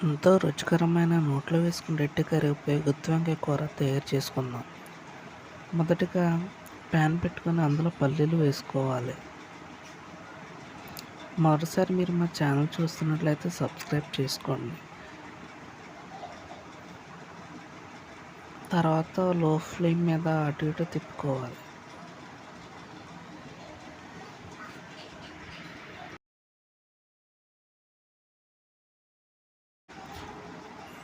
ఎంతో రుచికరమైన నోట్లో వేసుకునేట్టు కరిగిపోయే గుత్తి వంకాయ కూర తయారు చేసుకుందాం. మొదటిగా ప్యాన్ పెట్టుకొని అందులో పల్లీలు వేసుకోవాలి. మరోసారి మీరు మా ఛానల్ చూస్తున్నట్లయితే సబ్స్క్రైబ్ చేసుకోండి. తర్వాత లో ఫ్లేమ్ మీద అటు ఇటు తిప్పుకోవాలి.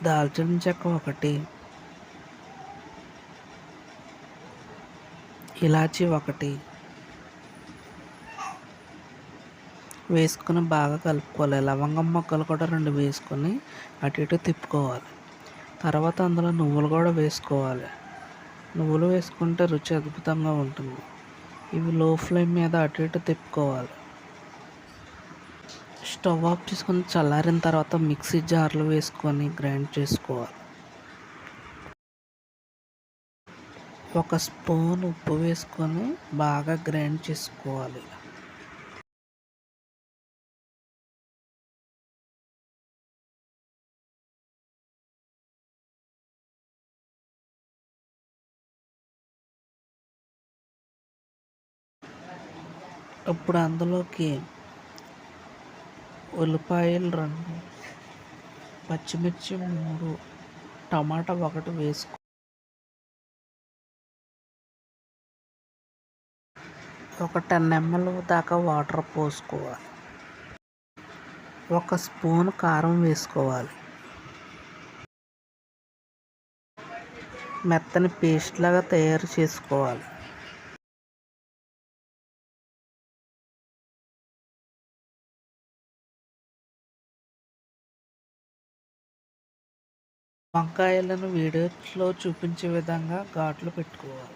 దాల్చిన చెక్క ఒకటి, ఇలాచీ ఒకటి వేసుకొని బాగా కలుపుకోవాలి. లవంగం మొక్కలు కూడా 2 వేసుకొని అటు ఇటు తిప్పుకోవాలి. తర్వాత అందులో నువ్వులు కూడా వేసుకోవాలి. నువ్వులు వేసుకుంటే రుచి అద్భుతంగా ఉంటుంది. ఇవి లో ఫ్లేమ్ మీద అటు ఇటు తిప్పుకోవాలి. స్టవ్ ఆఫ్ చేసుకొని చల్లారిన తర్వాత మిక్సీ జార్లో వేసుకొని గ్రైండ్ చేసుకోవాలి. 1 స్పూన్ ఉప్పు వేసుకొని బాగా గ్రైండ్ చేసుకోవాలి. ఇప్పుడు అందులోకి ఉల్లిపాయలు 2, పచ్చిమిర్చి 3, టమాటా 1 వేసుకో. ఒక 10 ml దాకా వాటర్ పోసుకోవాలి. 1 స్పూన్ కారం వేసుకోవాలి. మెత్తని పేస్ట్ లాగా తయారు చేసుకోవాలి. వంకాయలను వీడియోలో చూపించే విధంగా ఘాట్లు పెట్టుకోవాలి.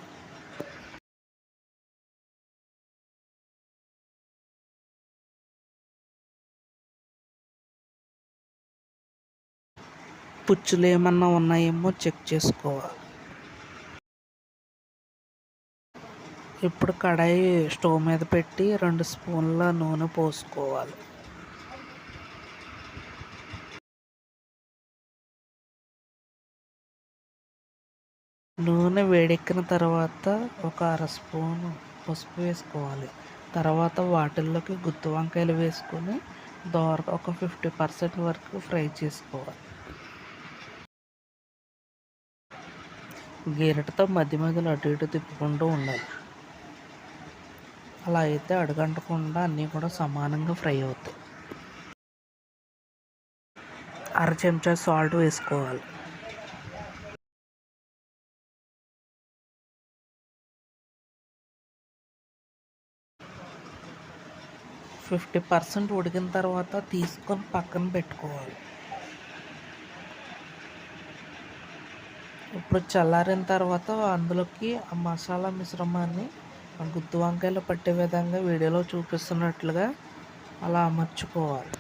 పుచ్చులు ఏమన్నా ఉన్నాయేమో చెక్ చేసుకోవాలి. ఇప్పుడు కడాయి స్టవ్ మీద పెట్టి 2 స్పూన్ల నూనె పోసుకోవాలి. నూనె వేడెక్కిన తర్వాత ఒక 1/2 స్పూను పసుపు వేసుకోవాలి. తర్వాత వాటిల్లోకి గుత్తి వంకాయలు వేసుకొని దోరగా ఒక 50% వరకు ఫ్రై చేసుకోవాలి. గరిటెతో మధ్య మధ్యలో అటు ఇటు తిప్పుకుంటూ ఉండాలి. అలా అయితే అడుగంటకుండా అన్నీ కూడా సమానంగా ఫ్రై అవుతాయి. 1/2 చెంచా సాల్ట్ వేసుకోవాలి. ఫిఫ్టీ పర్సెంట్ ఉడికిన తర్వాత తీసుకొని పక్కన పెట్టుకోవాలి. ఇప్పుడు చల్లారిన తర్వాత అందులోకి ఆ మసాలా మిశ్రమాన్ని గుత్తి వంకాయలు పట్టే విధంగా వీడియోలో చూపిస్తున్నట్లుగా అలా అమర్చుకోవాలి.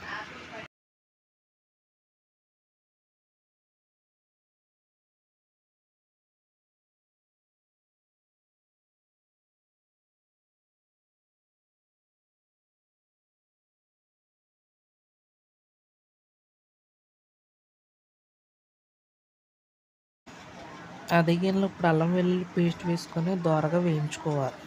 అదే గిన్నెలో ఇప్పుడు అల్లం వెల్లుల్లి పేస్ట్ వేసుకొని దోరగా వేయించుకోవాలి.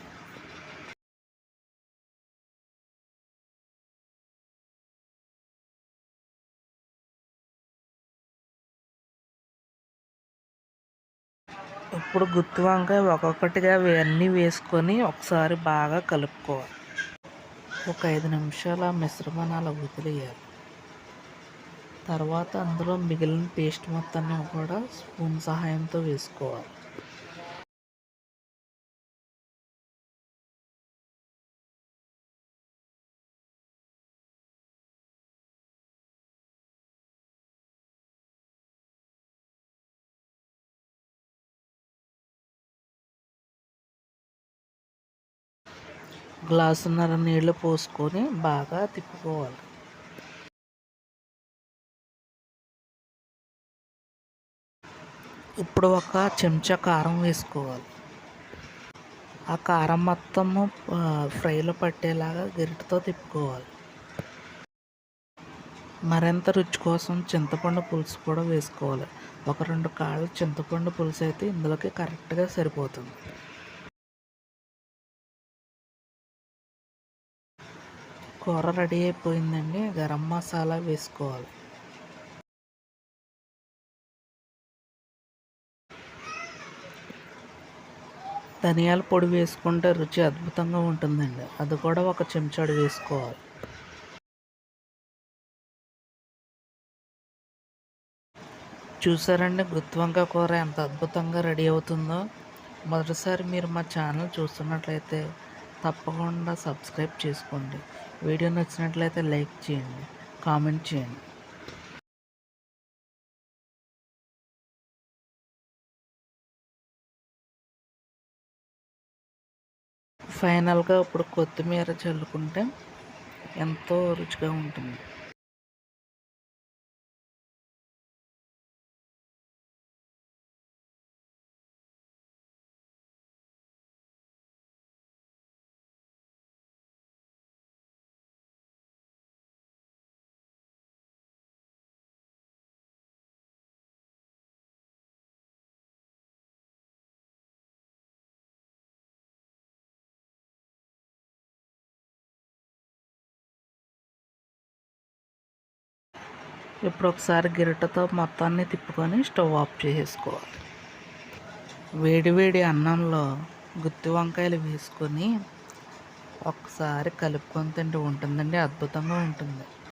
ఇప్పుడు గుత్తి వంకాయ ఒక్కొక్కటిగా అన్నీ వేసుకొని ఒకసారి బాగా కలుపుకోవాలి. ఒక 5 నిమిషాలు ఆ మిశ్రమాన్ని అలా వదిలేయాలి. తర్వాత అందులో మిగిలిన పేస్ట్ మొత్తాన్ని కూడా స్పూన్ సహాయంతో వేసుకోవాలి. గ్లాసున్నర నీళ్లు పోసుకొని బాగా తిప్పుకోవాలి. ఇప్పుడు ఒక చెంచా కారం వేసుకోవాలి. ఆ కారం మొత్తము ఫ్రైలో పట్టేలాగా గరిటెతో తిప్పుకోవాలి. మరింత రుచి కోసం చింతపండు పులుసు కూడా వేసుకోవాలి. ఒక 2 కాళ్ళ చింతపండు పులుసు అయితే ఇందులోకి కరెక్ట్గా సరిపోతుంది. కూర రెడీ అయిపోయిందండి. గరం మసాలా వేసుకోవాలి. ధనియాల పొడి వేసుకుంటే రుచి అద్భుతంగా ఉంటుందండి. అది కూడా ఒక చెంచాడు వేసుకోవాలి. చూసారండి గుత్తి వంకాయ కూర ఎంత అద్భుతంగా రెడీ అవుతుందో. మొదటిసారి మీరు మా ఛానల్ చూస్తున్నట్లయితే తప్పకుండా సబ్స్క్రైబ్ చేసుకోండి. వీడియో నచ్చినట్లయితే లైక్ చేయండి, కామెంట్ చేయండి. ఫైనల్గా ఇప్పుడు కొత్తిమీర చల్లుకుంటే ఎంతో రుచిగా ఉంటుంది. ఇప్పుడు ఒకసారి గరిటెతో మొత్తాన్ని తిప్పుకొని స్టవ్ ఆఫ్ చేసేసుకోవాలి. వేడి వేడి అన్నంలో గుత్తి వంకాయలు వేసుకొని ఒకసారి కలుపుకొని తింటూ ఉంటుందండి, అద్భుతంగా ఉంటుంది.